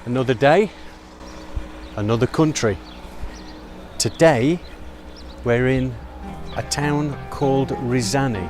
Another day, another country. Today we're in a town called Rissani.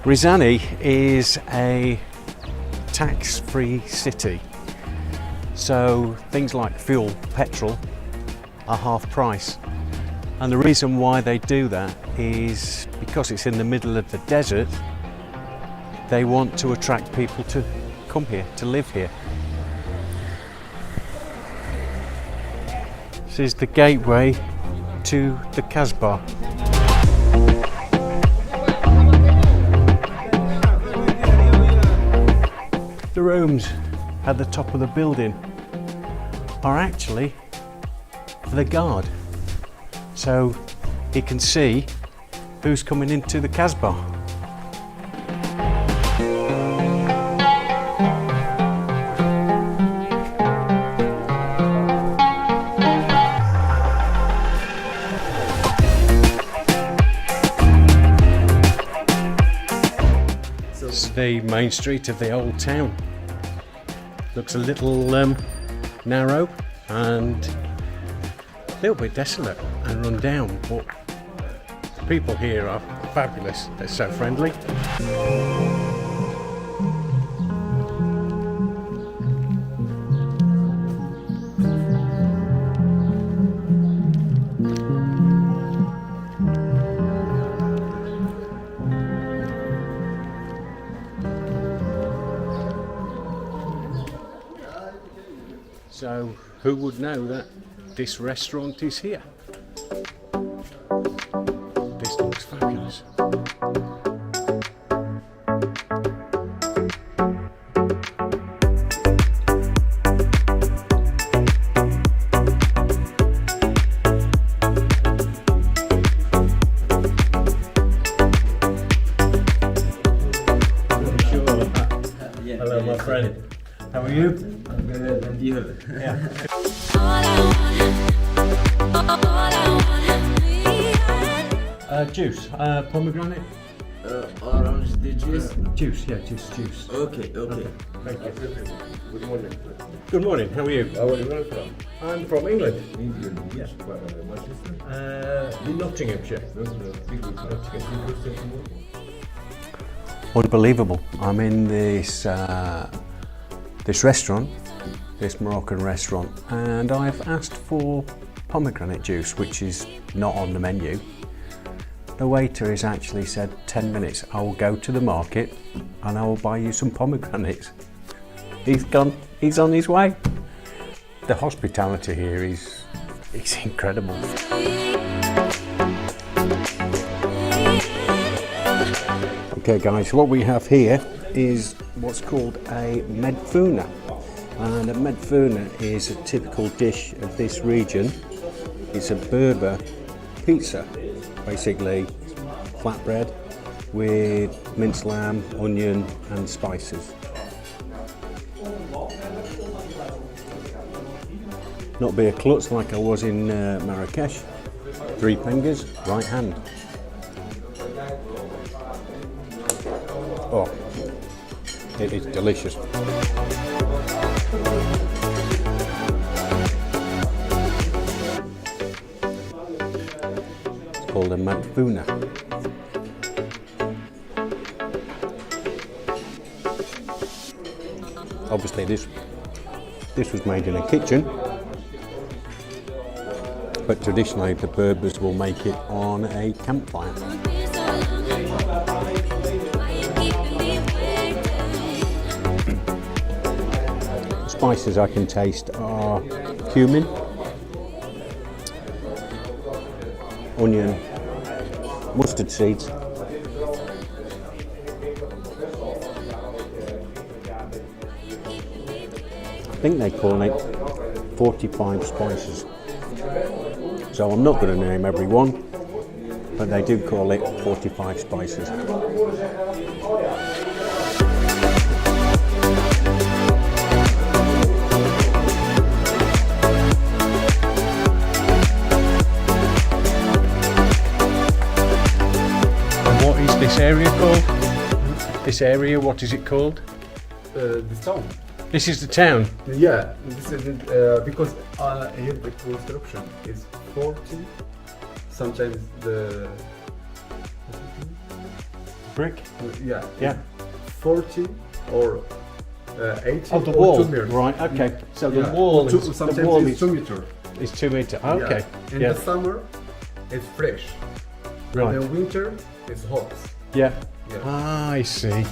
Rissani is a tax-free city, so things like fuel, petrol are half price. And the reason why they do that is because it's in the middle of the desert. They want to attract people to come here, to live here. This is the gateway to the Casbah. The rooms at the top of the building are actually for the guard, so he can see who's coming into the Casbah. It's the main street of the old town. Looks a little narrow and a little bit desolate and run down, but the people here are fabulous. They're so friendly. So, who would know that this restaurant is here? This looks fabulous. Hello, my friend. How are you? I'm good, and you? Yeah. Juice, pomegranate? Orange the juice? Juice, yeah, juice. Okay. Thank you. Good morning. Good morning, how are you? Where are you from? I'm from England. England. Yes. Manchester? Nottinghamshire. Nottingham. Unbelievable. I'm in this restaurant, this Moroccan restaurant, and I've asked for pomegranate juice, which is not on the menu. The waiter has actually said 10 minutes, I will go to the market and I will buy you some pomegranates. He's gone, he's on his way. The hospitality here is incredible. Okay guys, what we have here is what's called a Metfuna. And a Metfuna is a typical dish of this region. It's a Berber pizza, basically flatbread with minced lamb, onion and spices. Not be a klutz like I was in Marrakesh. 3 fingers, right hand. Oh, it is delicious. It's called a Metfuna. Obviously this was made in a kitchen, but traditionally the Berbers will make it on a campfire. spices I can taste are cumin, onion, mustard seeds, I think they call it 45 spices. So I'm not going to name every one, but they do call it 45 spices. And what is this area called? This area, what is it called? This town. This is the town. Yeah, this is because here the construction is 40. Sometimes the Brick? yeah Yeah. 40 or 80. Oh, the or wall. 2 meters. Right, okay. So the Yeah. wall Two- is, sometimes the wall it's is, 2 meters. is 2 metre. Okay. Yeah. In Yeah. the summer, it's fresh. Right. In the winter, it's hot. Yeah. Yeah. Ah, I see.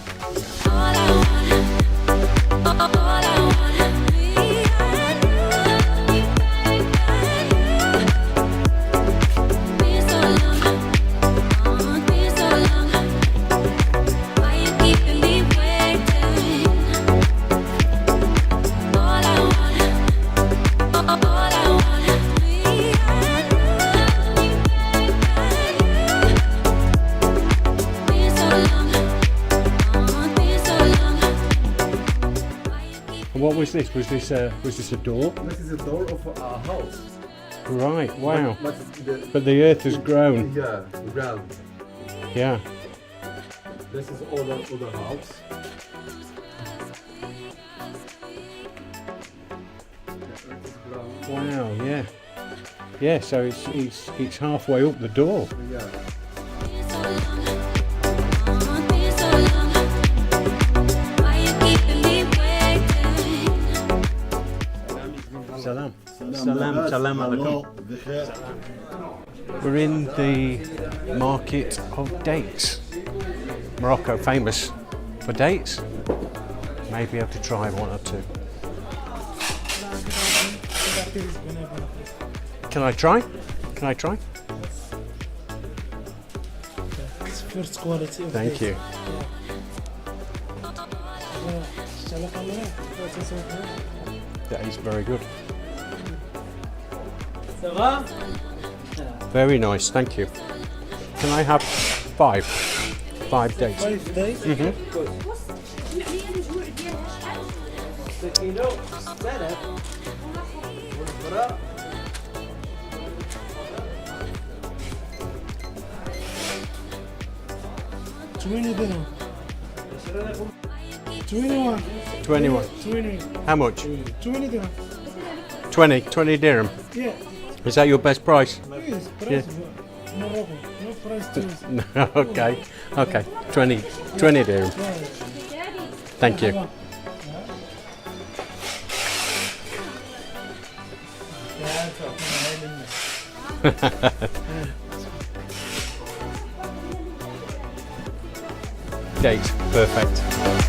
And what was this? Was this a door? This is the door of a house. Right. Wow. But But the earth has grown. yeah, ground. Yeah. This is other house. Wow. Yeah. Yeah. So it's halfway up the door. Yeah. Salam. Salam. Salam alaikum. We're in the market of dates. Morocco famous for dates. Maybe able to try one or two. Can I try? Can I try? It's first quality of Thank you. That is very good. Very nice, thank you. Can I have 5? 5 dates. 5 days. $20. 21. 21. 20. How much? $20. 20 dirham. Yeah. Is that your best price? Yes. Yeah. Price. Morocco. No price choice. Okay, okay. 20 dirham. Thank you. Dates, perfect.